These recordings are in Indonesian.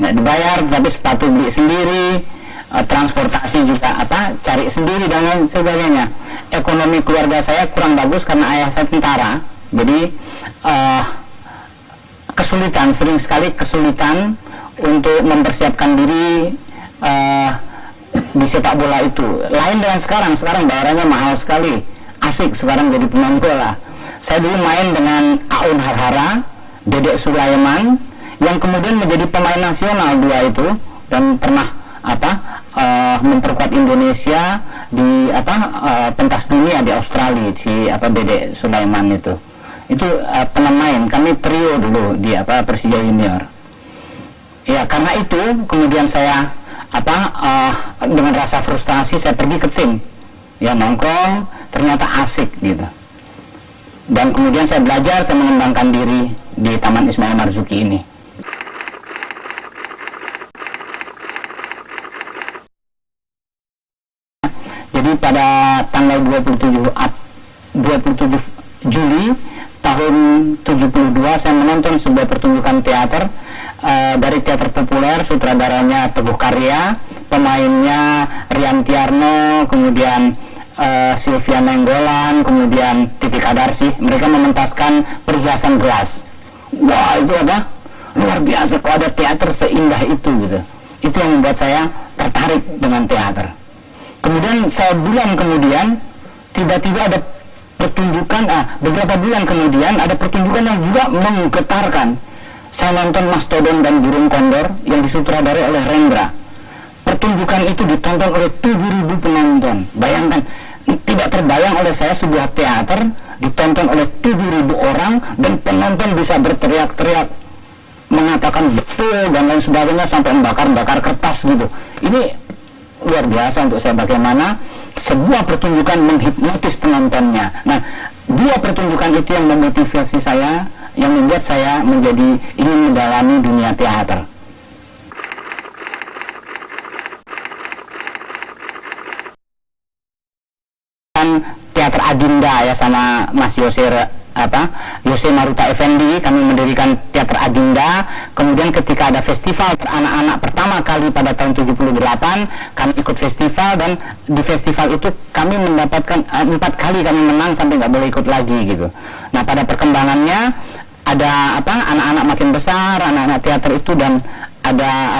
nggak dibayar, tapi sepatu beli sendiri, transportasi juga cari sendiri dan lain sebagainya. Ekonomi keluarga saya kurang bagus karena ayah saya tentara, jadi sering sekali kesulitan untuk mempersiapkan diri di sepak bola itu. Lain dengan sekarang bayarannya mahal sekali, asik sekarang jadi pemain bola. Saya dulu main dengan Aun Harhara, Dedek Sulaiman, yang kemudian menjadi pemain nasional dua itu, dan pernah memperkuat Indonesia di pentas dunia di Australia, si Dedek Sulaiman itu pernah main. Kami trio dulu di Persija Junior. Ya, karena itu kemudian saya dengan rasa frustasi saya pergi ke tim, ya, nongkrong, ternyata asik gitu. Dan kemudian saya belajar, saya mengembangkan diri di Taman Ismail Marzuki ini. Jadi pada tanggal 27 Juli tahun 72 saya menonton sebuah pertunjukan teater dari teater populer, sutradaranya Teguh Karya, pemainnya Rian Tiarno, kemudian Sylvia Nenggolan, kemudian Titi Kadarsi. Mereka mementaskan Perhiasan Gelas. Wah, itu luar biasa, kok ada teater seindah itu gitu. Itu yang membuat saya tertarik dengan teater. Kemudian sebulan kemudian tiba-tiba ada pertunjukan, beberapa bulan kemudian ada pertunjukan yang juga menggetarkan. Saya nonton Mastodon dan Burung Kondor yang disutradarai oleh Rendra. Pertunjukan itu ditonton oleh 7.000 penonton. Bayangkan, tidak terbayang oleh saya sebuah teater ditonton oleh 7.000 orang dan penonton bisa berteriak-teriak mengatakan betul dan lain sebagainya sampai membakar-bakar kertas gitu. Ini luar biasa untuk saya, bagaimana sebuah pertunjukan menghipnotis penontonnya. Nah, dua pertunjukan itu yang memotivasi saya, yang membuat saya menjadi ingin mendalami dunia teater. Teater Adinda ya, sama Mas Yose Maruta Effendi, kami mendirikan Teater Adinda. Kemudian ketika ada festival anak-anak pertama kali pada tahun 78, kami ikut festival, dan di festival itu kami mendapatkan 4 kali kami menang sampai nggak boleh ikut lagi gitu. Nah, pada perkembangannya ada anak-anak makin besar, anak-anak teater itu, dan ada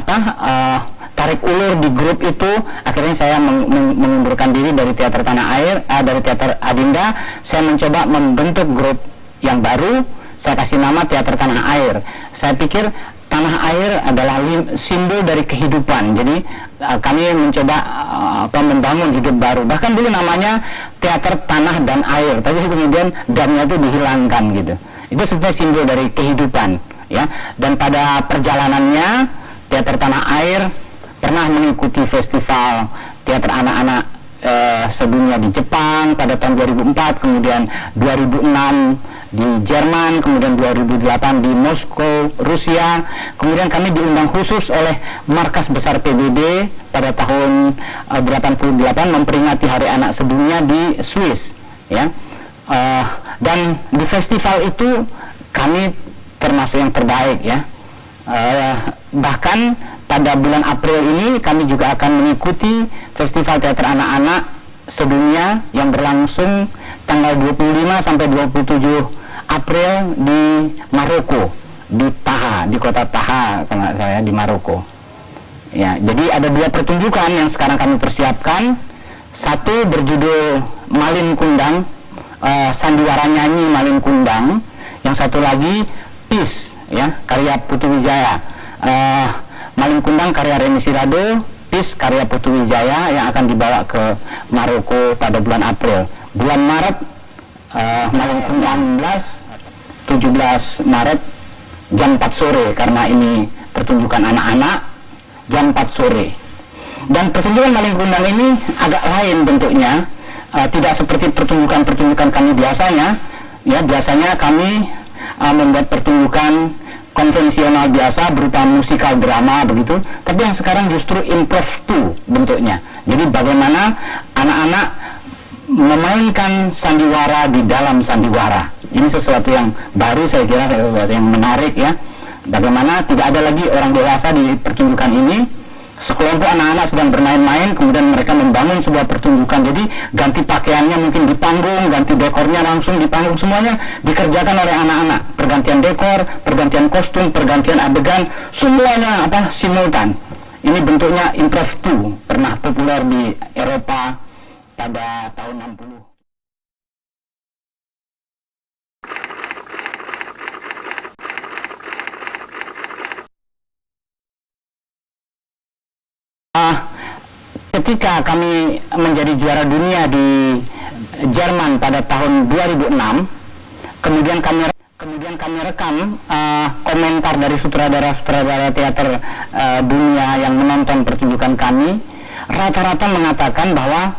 tarik ulur di grup itu. Akhirnya saya mengundurkan diri dari Teater Tanah Air, dari Teater Adinda. Saya mencoba membentuk grup yang baru, saya kasih nama Teater Tanah Air. Saya pikir tanah air adalah simbol dari kehidupan. Jadi kami mencoba membangun hidup baru. Bahkan dulu namanya Teater Tanah dan Air, tapi kemudian dannya itu dihilangkan gitu. Itu sebenarnya simbol dari kehidupan, ya. Dan pada perjalanannya Teater Tanah Air pernah mengikuti festival teater anak-anak sedunia di Jepang pada tahun 2004, kemudian 2006 di Jerman, kemudian 2008 di Moskow, Rusia. Kemudian kami diundang khusus oleh Markas Besar PBB pada tahun 88 memperingati Hari Anak Sedunia di Swiss, ya. Dan di festival itu kami termasuk yang terbaik, ya. Bahkan pada bulan April ini kami juga akan mengikuti Festival Teater Anak-anak Sedunia yang berlangsung tanggal 25 sampai 27 April di Maroko, di Taha, di kota Taha kalau saya, di Maroko. Ya, jadi ada dua pertunjukan yang sekarang kami persiapkan. Satu berjudul Malin Kundang, sandiwara nyanyi Malin Kundang. Yang satu lagi Peace, ya, karya Putu Wijaya. Malin Kundang karya Reni Sirado, Peace karya Putu Wijaya yang akan dibawa ke Maroko pada bulan April. Bulan Maret Malin Kundang 17 Maret jam 4 sore, karena ini pertunjukan anak-anak, jam 4 sore. Dan pertunjukan Malin Kundang ini agak lain bentuknya, tidak seperti pertunjukan-pertunjukan kami biasanya. Ya, biasanya kami membuat pertunjukan konvensional biasa berupa musikal drama begitu, tapi yang sekarang justru improv bentuknya. Jadi bagaimana anak-anak memainkan sandiwara di dalam sandiwara. Ini sesuatu yang baru, saya kira sesuatu yang menarik, ya. Bagaimana tidak ada lagi orang dewasa di pertunjukan ini. Sekelompok anak-anak sedang bermain-main, kemudian mereka membangun sebuah pertunjukan. Jadi ganti pakaiannya mungkin di panggung, ganti dekornya langsung di panggung, semuanya dikerjakan oleh anak-anak. Pergantian dekor, pergantian kostum, pergantian adegan, semuanya simultan. Ini bentuknya improv pernah populer di Eropa pada tahun 60. Ketika kami menjadi juara dunia di Jerman pada tahun 2006, kemudian kami rekam komentar dari sutradara-sutradara teater dunia yang menonton pertunjukan kami. Rata-rata mengatakan bahwa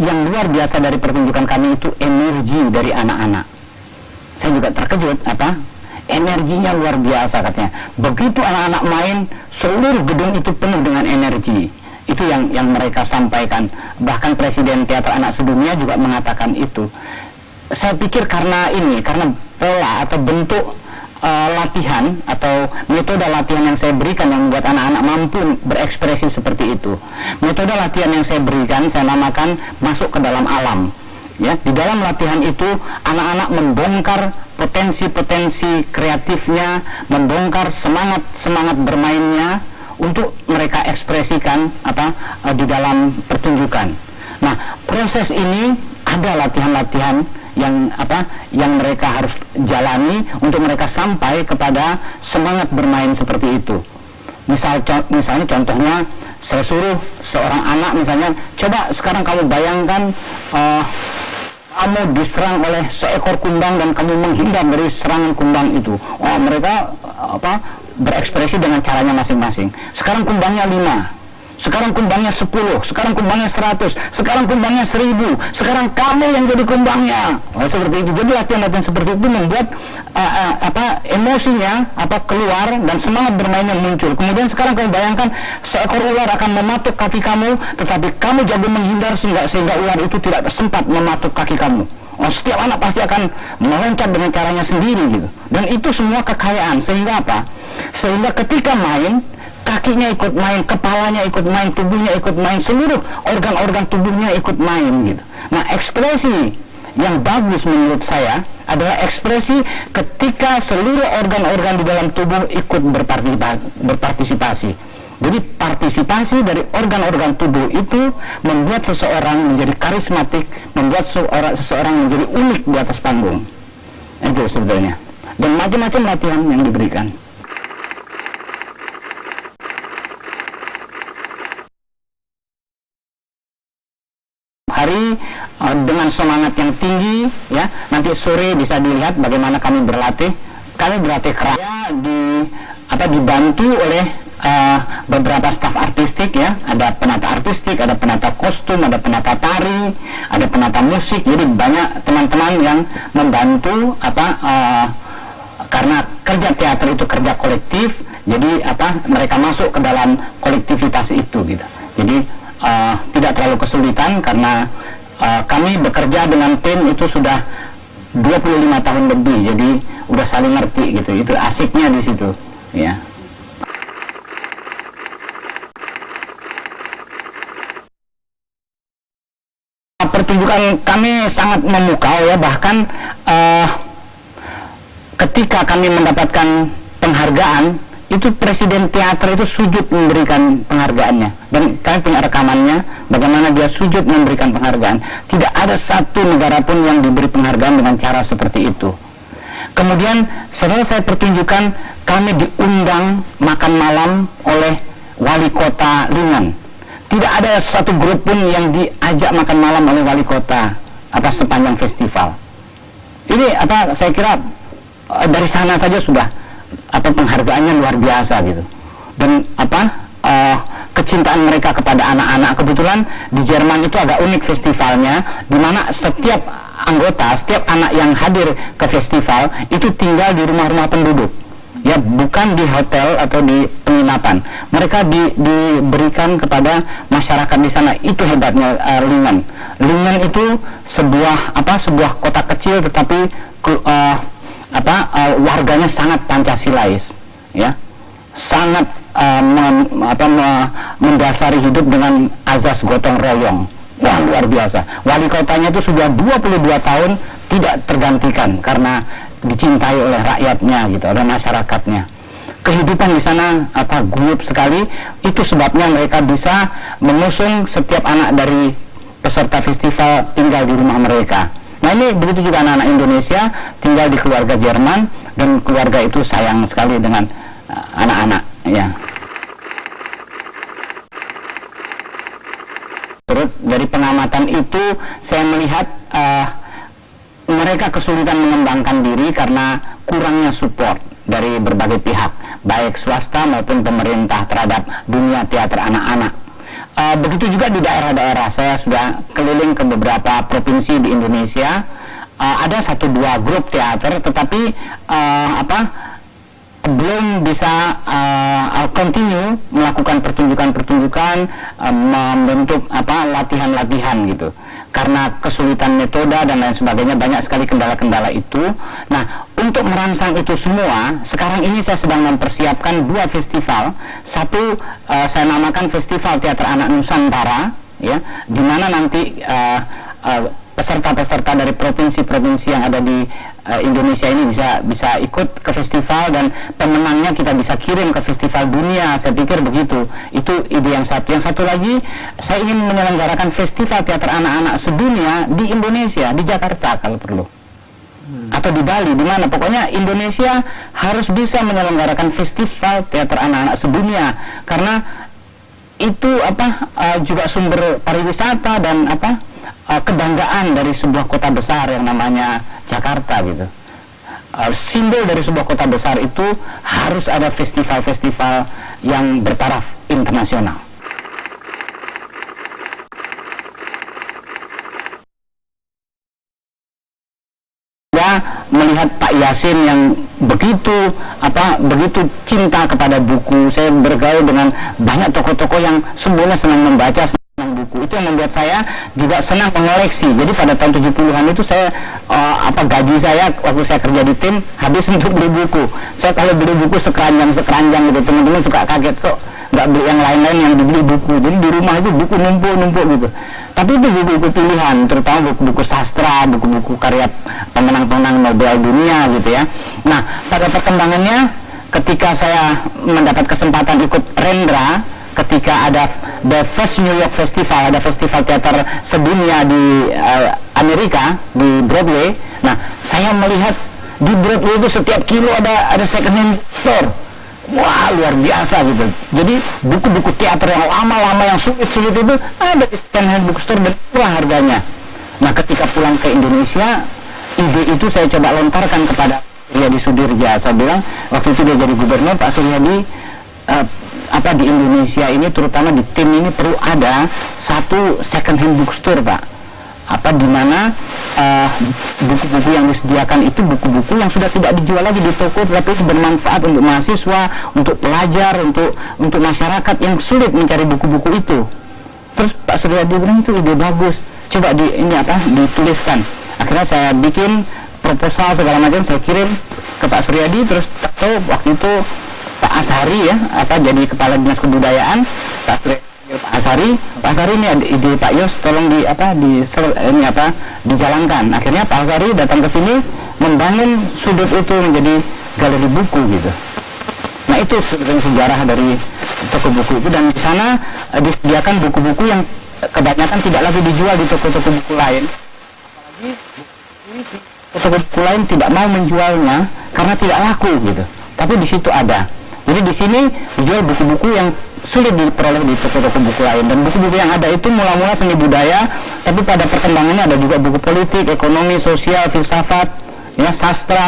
yang luar biasa dari pertunjukan kami itu energi dari anak-anak. Saya juga terkejut, energinya luar biasa katanya. Begitu anak-anak main, seluruh gedung itu penuh dengan energi. Itu yang mereka sampaikan. Bahkan Presiden Teater Anak Sedunia juga mengatakan itu. Saya pikir karena pola atau bentuk latihan atau metode latihan yang saya berikan yang membuat anak-anak mampu berekspresi seperti itu. Metode latihan yang saya berikan saya namakan masuk ke dalam alam. Ya, di dalam latihan itu anak-anak membongkar potensi-potensi kreatifnya, membongkar semangat bermainnya untuk mereka ekspresikan di dalam pertunjukan. Nah, proses ini ada latihan-latihan yang mereka harus jalani untuk mereka sampai kepada semangat bermain seperti itu. Misalnya contohnya, saya suruh seorang anak misalnya, coba sekarang kamu bayangkan kamu diserang oleh seekor kumbang dan kamu menghindar dari serangan kumbang itu. Mereka berekspresi dengan caranya masing-masing. Sekarang kumbangnya 5, sekarang kumbangnya 10, sekarang kumbangnya 100, sekarang kumbangnya 1000, sekarang kamu yang jadi kumbangnya. Seperti itu. Jadi latihan-latihan seperti itu membuat emosinya keluar dan semangat bermainnya muncul. Kemudian sekarang kamu bayangkan seekor ular akan mematuk kaki kamu, tetapi kamu jago menghindar sehingga ular itu tidak sempat mematuk kaki kamu. Setiap anak pasti akan meloncat dengan caranya sendiri gitu. Dan itu semua kekayaan. Sehingga sehingga ketika main, kakinya ikut main, kepalanya ikut main, tubuhnya ikut main, seluruh organ-organ tubuhnya ikut main gitu. Nah, ekspresi yang bagus menurut saya adalah ekspresi ketika seluruh organ-organ di dalam tubuh ikut berpartisipasi. Jadi partisipasi dari organ-organ tubuh itu membuat seseorang menjadi karismatik, membuat seseorang menjadi unik di atas panggung. Itu sebetulnya. Dan macam-macam latihan yang diberikan. Hari dengan semangat yang tinggi, ya. Nanti sore bisa dilihat bagaimana kami berlatih. Kami berlatih keras, dibantu oleh beberapa staf artistik, ya. Ada penata artistik, ada penata kostum, ada penata tari, ada penata musik. Jadi banyak teman-teman yang membantu karena kerja teater itu kerja kolektif. Jadi mereka masuk ke dalam kolektivitas itu gitu. Jadi tidak terlalu kesulitan karena kami bekerja dengan tim itu sudah 25 tahun lebih. Jadi udah saling ngerti gitu. Itu asiknya di situ, ya. Pertunjukan kami sangat memukau, ya. Bahkan ketika kami mendapatkan penghargaan, itu Presiden Teater itu sujud memberikan penghargaannya. Dan kami punya rekamannya bagaimana dia sujud memberikan penghargaan. Tidak ada satu negara pun yang diberi penghargaan dengan cara seperti itu. Kemudian selesai pertunjukan, kami diundang makan malam oleh wali kota Lingen. Tidak ada satu grup pun yang diajak makan malam oleh wali kota sepanjang festival. Ini saya kira dari sana saja sudah penghargaannya luar biasa gitu. Dan kecintaan mereka kepada anak-anak. Kebetulan di Jerman itu agak unik festivalnya, di mana setiap anggota, setiap anak yang hadir ke festival itu tinggal di rumah-rumah penduduk, ya, bukan di hotel atau di penginapan. Mereka diberikan kepada masyarakat di sana. Itu hebatnya Lingen. Lingen itu sebuah kota kecil, tetapi warganya sangat Pancasilais, ya, sangat mendasari hidup dengan azas gotong royong. Wah, luar biasa. Wali kotanya itu sudah 22 tahun tidak tergantikan karena dicintai oleh rakyatnya gitu, oleh masyarakatnya. Kehidupan di sana guyup sekali. Itu sebabnya mereka bisa mengusung setiap anak dari peserta festival tinggal di rumah mereka. Nah, ini begitu juga anak-anak Indonesia tinggal di keluarga Jerman, dan keluarga itu sayang sekali dengan anak-anak, ya. Terus dari pengamatan itu saya melihat mereka kesulitan mengembangkan diri karena kurangnya support dari berbagai pihak, baik swasta maupun pemerintah terhadap dunia teater anak-anak. Begitu juga di daerah-daerah. Saya sudah keliling ke beberapa provinsi di Indonesia. Ada 1-2 grup teater, tetapi belum bisa continue melakukan pertunjukan-pertunjukan, membentuk latihan-latihan gitu, karena kesulitan metode dan lain sebagainya. Banyak sekali kendala-kendala itu. Nah, untuk merangsang itu semua, sekarang ini saya sedang mempersiapkan 2 festival. Satu saya namakan Festival Teater Anak Nusantara, ya, di mana nanti peserta-peserta dari provinsi-provinsi yang ada di Indonesia ini bisa ikut ke festival, dan pemenangnya kita bisa kirim ke festival dunia. Saya pikir begitu. Itu ide yang satu. Yang satu lagi, saya ingin menyelenggarakan festival teater anak-anak sedunia di Indonesia, di Jakarta kalau perlu, atau di Bali, di mana pokoknya Indonesia harus bisa menyelenggarakan festival teater anak-anak sedunia, karena itu juga sumber pariwisata dan kebanggaan dari sebuah kota besar yang namanya Jakarta gitu. Simbol dari sebuah kota besar itu harus ada festival-festival yang bertaraf internasional. Ya, melihat Pak Yasin yang begitu cinta kepada buku. Saya bergaul dengan banyak tokoh-tokoh yang semuanya senang membaca, buku. Itu yang membuat saya juga senang mengoleksi. Jadi pada tahun 70-an itu saya gaji saya waktu saya kerja di tim habis untuk beli buku. Saya kalau beli buku sekeranjang gitu, teman-teman suka kaget kok nggak beli yang lain-lain, yang dibeli buku. Jadi di rumah itu buku numpuk gitu. Tapi itu buku-buku pilihan, terutama buku-buku sastra, buku-buku karya pemenang-pemenang Nobel dunia gitu ya. Nah, pada perkembangannya ketika saya mendapat kesempatan ikut Rendra, ketika ada The First New York Festival, ada festival teater sedunia di Amerika, di Broadway. Nah, saya melihat di Broadway itu setiap kilo ada second hand store. Wah, luar biasa gitu. Jadi buku-buku teater yang lama-lama, yang sulit-sulit itu ada di second hand bookstore dan murah harganya. Nah, ketika pulang ke Indonesia, ide itu saya coba lontarkan kepada Suryadi Sudirja. Saya bilang, waktu itu dia jadi gubernur, Pak Suryadi, di Indonesia ini, terutama di tim ini, perlu ada satu second hand bookstore, Pak. Di mana buku-buku yang disediakan itu buku-buku yang sudah tidak dijual lagi di toko, tetapi itu bermanfaat untuk mahasiswa, untuk pelajar, untuk masyarakat yang sulit mencari buku-buku itu. Terus Pak Suryadi bilang, itu ide bagus, coba dituliskan. Akhirnya saya bikin proposal segala macam, saya kirim ke Pak Suryadi. Terus waktu itu Pak Ashari ya, jadi kepala dinas kebudayaan, Pak Ashari ini ada ide Pak Yos, tolong dijalankan. Akhirnya Pak Ashari datang ke sini membangun sudut itu menjadi galeri buku gitu. Nah, itu sebenarnya sejarah dari toko buku itu, dan di sana disediakan buku-buku yang kebanyakan tidak lagi dijual di toko-toko buku lain. Apalagi toko buku lain tidak mau menjualnya karena tidak laku gitu. Tapi di situ ada. Jadi di sini dijual buku-buku yang sulit diperoleh di toko-toko buku lain, dan buku-buku yang ada itu mula-mula seni budaya, tapi pada perkembangannya ada juga buku politik, ekonomi, sosial, filsafat, ya, sastra,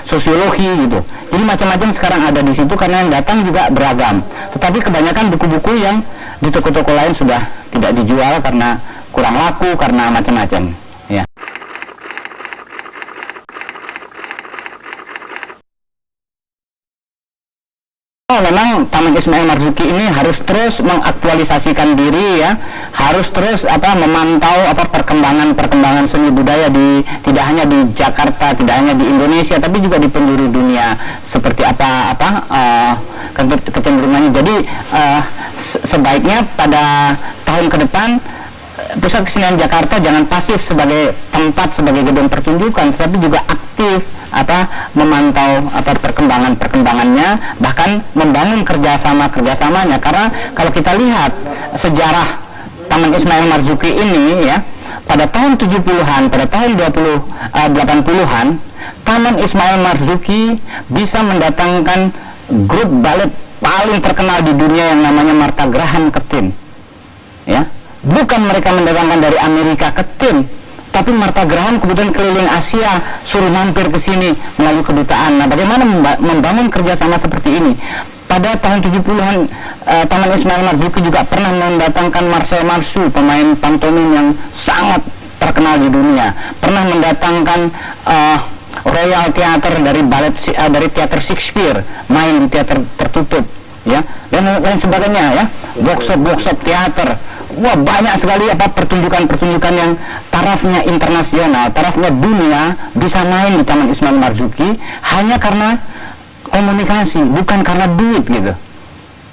sosiologi gitu. Jadi macam-macam sekarang ada di situ karena yang datang juga beragam. Tetapi kebanyakan buku-buku yang di toko-toko lain sudah tidak dijual karena kurang laku, karena macam-macam. Ya. memang Taman Ismail Marzuki ini harus terus mengaktualisasikan diri ya, harus terus memantau perkembangan seni budaya tidak hanya di Jakarta, tidak hanya di Indonesia, tapi juga di penjuru dunia seperti kecenderungannya. Jadi sebaiknya pada tahun ke depan Pusat Kesenian Jakarta jangan pasif sebagai tempat, sebagai gedung pertunjukan, tetapi juga aktif memantau perkembangannya, bahkan membangun kerjasamanya. Karena kalau kita lihat sejarah Taman Ismail Marzuki ini ya, pada tahun 70-an, pada tahun 80-an, Taman Ismail Marzuki bisa mendatangkan grup balet paling terkenal di dunia yang namanya Martha Graham Ketin. Ya, bukan mereka mendatangkan dari Amerika Ketin, tapi Martha Graham kemudian keliling Asia, suruh mampir ke sini melalui kedutaan. Nah, bagaimana membangun kerjasama seperti ini? Pada tahun 70-an, Taman Ismail Marzuki juga pernah mendatangkan Marcel Marceau, pemain pantomim yang sangat terkenal di dunia. Pernah mendatangkan Royal Theatre dari teater Shakespeare, main di teater tertutup, ya, dan lain sebagainya, ya. Workshop teater. Wah, banyak sekali pertunjukan-pertunjukan yang tarafnya internasional, tarafnya dunia bisa main di Taman Ismail Marzuki hanya karena komunikasi, bukan karena duit gitu.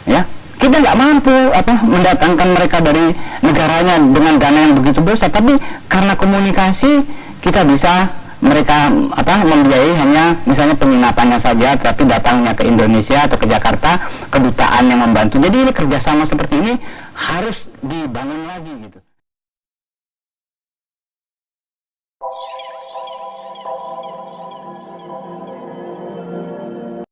Ya, kita nggak mampu mendatangkan mereka dari negaranya dengan dana yang begitu besar, tapi karena komunikasi kita bisa mereka membiayai hanya misalnya penginapannya saja, tapi datangnya ke Indonesia atau ke Jakarta, kedutaan yang membantu. Jadi ini kerjasama seperti ini harus dibangun lagi gitu.